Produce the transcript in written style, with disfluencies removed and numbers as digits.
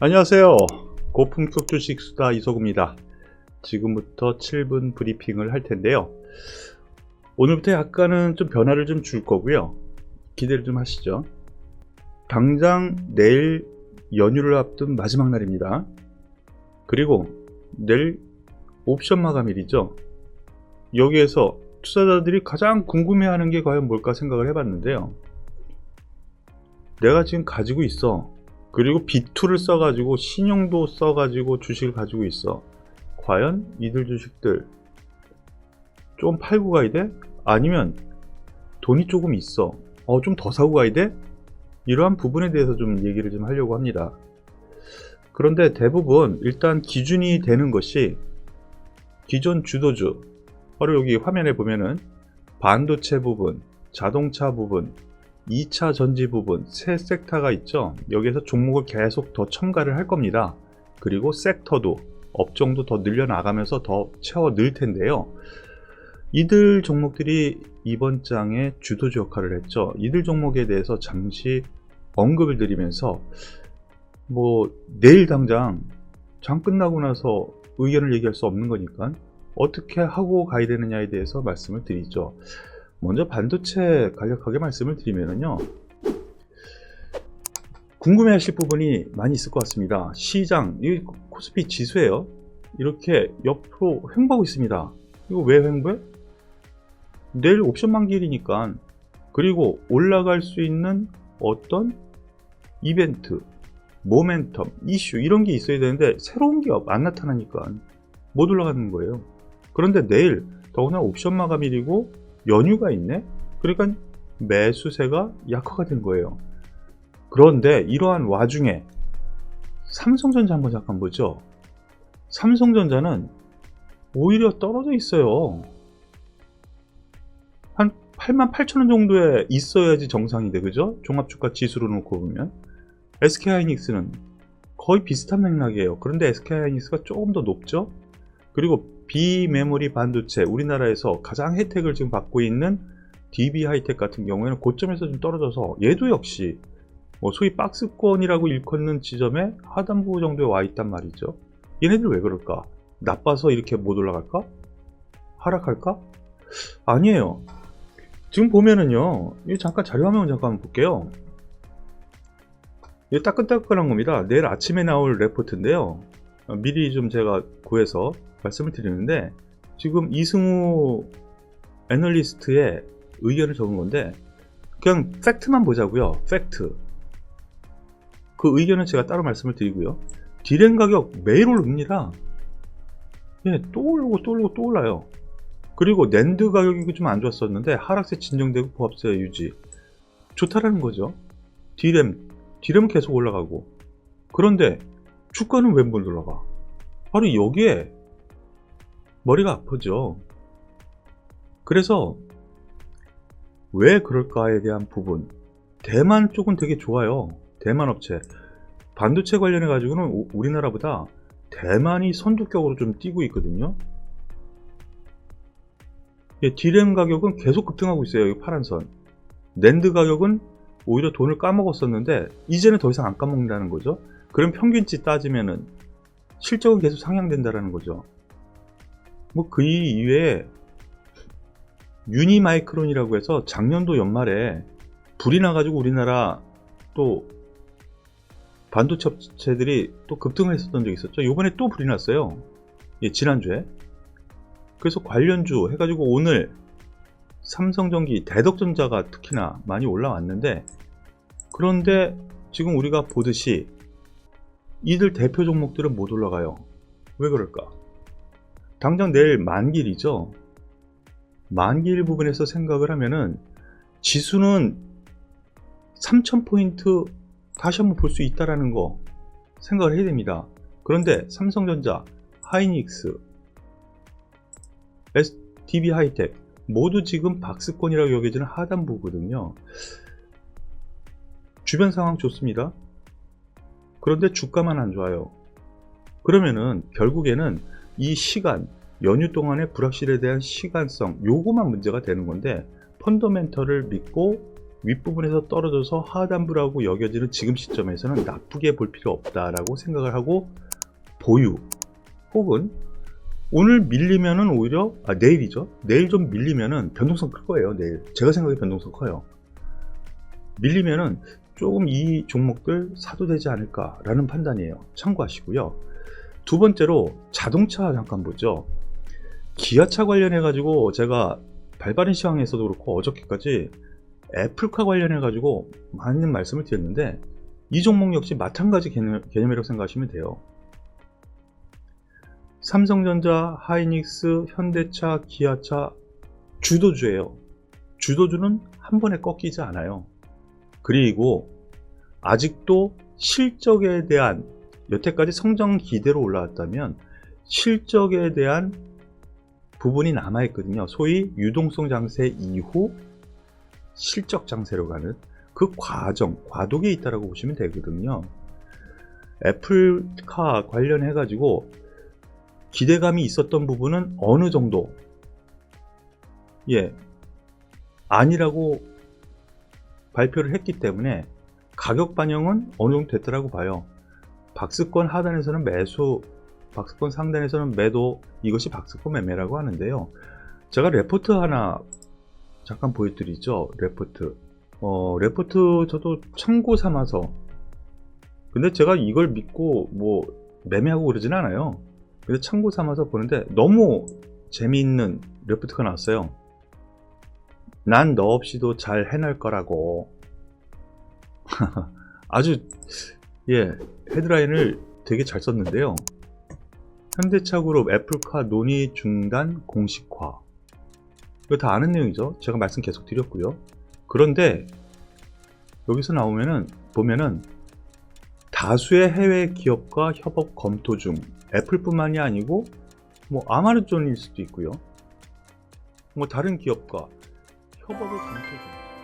안녕하세요. 고품격 주식 수다 이소구입니다. 지금부터 7분 브리핑을 할 텐데요. 오늘부터 약간은 좀 변화를 좀 줄 거고요. 기대를 좀 하시죠. 당장 내일 연휴를 앞둔 마지막 날입니다. 그리고 내일 옵션 마감일이죠. 여기에서 투자자들이 가장 궁금해하는 게 과연 뭘까 생각을 해봤는데요. 내가 지금 가지고 있어. 그리고 B2를 써가지고 신용도 써가지고 주식을 가지고 있어. 과연 이들 주식들 좀 팔고 가야 돼? 아니면 돈이 조금 있어. 좀 더 사고 가야 돼? 이러한 부분에 대해서 좀 얘기를 좀 하려고 합니다. 그런데 대부분 일단 기준이 되는 것이 기존 주도주, 바로 여기 화면에 보면은 반도체 부분, 자동차 부분, 2차 전지 부분, 세 섹터가 있죠. 여기에서 종목을 계속 더 첨가를 할 겁니다. 그리고 섹터도, 업종도 더 늘려나가면서 더 채워 넣을 텐데요. 이들 종목들이 이번 장에 주도주 역할을 했죠. 이들 종목에 대해서 잠시 언급을 드리면서 내일 당장 장 끝나고 나서 의견을 얘기할 수 없는 거니까 어떻게 하고 가야 되느냐에 대해서 말씀을 드리죠. 먼저 반도체 간략하게 말씀을 드리면요, 궁금해 하실 부분이 많이 있을 것 같습니다. 시장, 이 코스피 지수예요. 이렇게 옆으로 횡보하고 있습니다. 이거 왜 횡보해? 내일 옵션 만기일이니까. 그리고 올라갈 수 있는 어떤 이벤트, 모멘텀, 이슈 이런 게 있어야 되는데 새로운 게 안 나타나니까 못 올라가는 거예요. 그런데 내일 더구나 옵션 마감일이고 연휴가 있네? 그러니까 매수세가 약화가 된 거예요. 그런데 이러한 와중에 삼성전자 한번 잠깐 보죠. 삼성전자는 오히려 떨어져 있어요. 한 88,000원 정도에 있어야지 정상이 돼, 그죠? 종합주가 지수로 놓고 보면. SK하이닉스는 거의 비슷한 맥락이에요. 그런데 SK하이닉스가 조금 더 높죠? 그리고 비메모리 반도체, 우리나라에서 가장 혜택을 지금 받고 있는 DB하이텍 같은 경우에는 고점에서 좀 떨어져서 얘도 역시 소위 박스권이라고 일컫는 지점에 하단부 정도에 와 있단 말이죠. 얘네들 왜 그럴까? 나빠서 이렇게 못 올라갈까? 하락할까? 아니에요. 지금 보면은요, 이 잠깐 자료화면 잠깐 볼게요. 이게 따끈따끈한 겁니다. 내일 아침에 나올 레포트인데요. 미리 좀 제가 구해서 말씀을 드리는데, 지금 이승우 애널리스트의 의견을 적은 건데 그냥 팩트만 보자고요. 팩트. 그 의견은 제가 따로 말씀을 드리고요. 디램 가격 매일 오릅니다. 또 오르고 또 오르고 또 올라요. 그리고 낸드 가격이 좀 안 좋았었는데 하락세 진정되고 보합세 유지, 좋다라는 거죠. 디램은 계속 올라가고. 그런데 주가는 왜 못 올라가? 바로 여기에 머리가 아프죠. 그래서 왜 그럴까에 대한 부분, 대만 쪽은 되게 좋아요. 대만 업체 반도체 관련해 가지고는 우리나라보다 대만이 선두격으로 좀 뛰고 있거든요. 디램 가격은 계속 급등하고 있어요. 이 파란선. 낸드 가격은 오히려 돈을 까먹었었는데 이제는 더 이상 안 까먹는다는 거죠. 그럼 평균치 따지면은 실적은 계속 상향된다라는 거죠. 그 이외에 유니마이크론이라고 해서 작년도 연말에 불이 나가지고 우리나라 또 반도체 업체들이 또 급등을 했었던 적이 있었죠. 이번에 또 불이 났어요. 지난주에. 그래서 관련주 해가지고 오늘 삼성전기, 대덕전자가 특히나 많이 올라왔는데, 그런데 지금 우리가 보듯이 이들 대표 종목들은 못 올라가요. 왜 그럴까? 당장 내일 만기일이죠. 만기일 부분에서 생각을 하면은 지수는 3,000포인트 다시 한번 볼 수 있다라는 거 생각을 해야 됩니다. 그런데 삼성전자, 하이닉스, DB하이텍 모두 지금 박스권이라고 여겨지는 하단부거든요. 주변 상황 좋습니다. 그런데 주가만 안 좋아요. 그러면은 결국에는 이 시간, 연휴 동안의 불확실에 대한 시간성, 요거만 문제가 되는 건데, 펀더멘털을 믿고 윗부분에서 떨어져서 하단부라고 여겨지는 지금 시점에서는 나쁘게 볼 필요 없다라고 생각을 하고 보유, 혹은 오늘 밀리면은 오히려 내일이죠. 내일 좀 밀리면은 변동성 클 거예요. 내일 제가 생각에 변동성 커요. 밀리면은 조금 이 종목들 사도 되지 않을까라는 판단이에요. 참고하시고요. 두 번째로 자동차 잠깐 보죠. 기아차 관련해 가지고 제가 발발인 시황에서도 그렇고 어저께까지 애플카 관련해 가지고 많은 말씀을 드렸는데 이 종목 역시 마찬가지 개념이라고 생각하시면 돼요. 삼성전자, 하이닉스, 현대차, 기아차 주도주예요. 주도주는 한 번에 꺾이지 않아요. 그리고 아직도 실적에 대한, 여태까지 성장 기대로 올라왔다면 실적에 대한 부분이 남아있거든요. 소위 유동성 장세 이후 실적 장세로 가는 그 과정, 과도기에 있다라고 보시면 되거든요. 애플카 관련해 가지고 기대감이 있었던 부분은 어느 정도 아니라고 발표를 했기 때문에 가격 반영은 어느 정도 됐더라고 봐요. 박스권 하단에서는 매수, 박스권 상단에서는 매도, 이것이 박스권 매매라고 하는데요. 제가 레포트 하나 잠깐 보여드리죠. 레포트 저도 참고 삼아서, 근데 제가 이걸 믿고 뭐 매매하고 그러진 않아요. 그래서 참고 삼아서 보는데 너무 재미있는 레포트가 나왔어요. 난 너 없이도 잘 해낼 거라고. 아주 헤드라인을 되게 잘 썼는데요. 현대차그룹 애플카 논의 중단 공식화, 이거 다 아는 내용이죠. 제가 말씀 계속 드렸고요. 그런데 여기서 보면은 다수의 해외 기업과 협업 검토 중, 애플뿐만이 아니고 뭐 아마존일 수도 있고요. 뭐 다른 기업과 협업을 검토 중.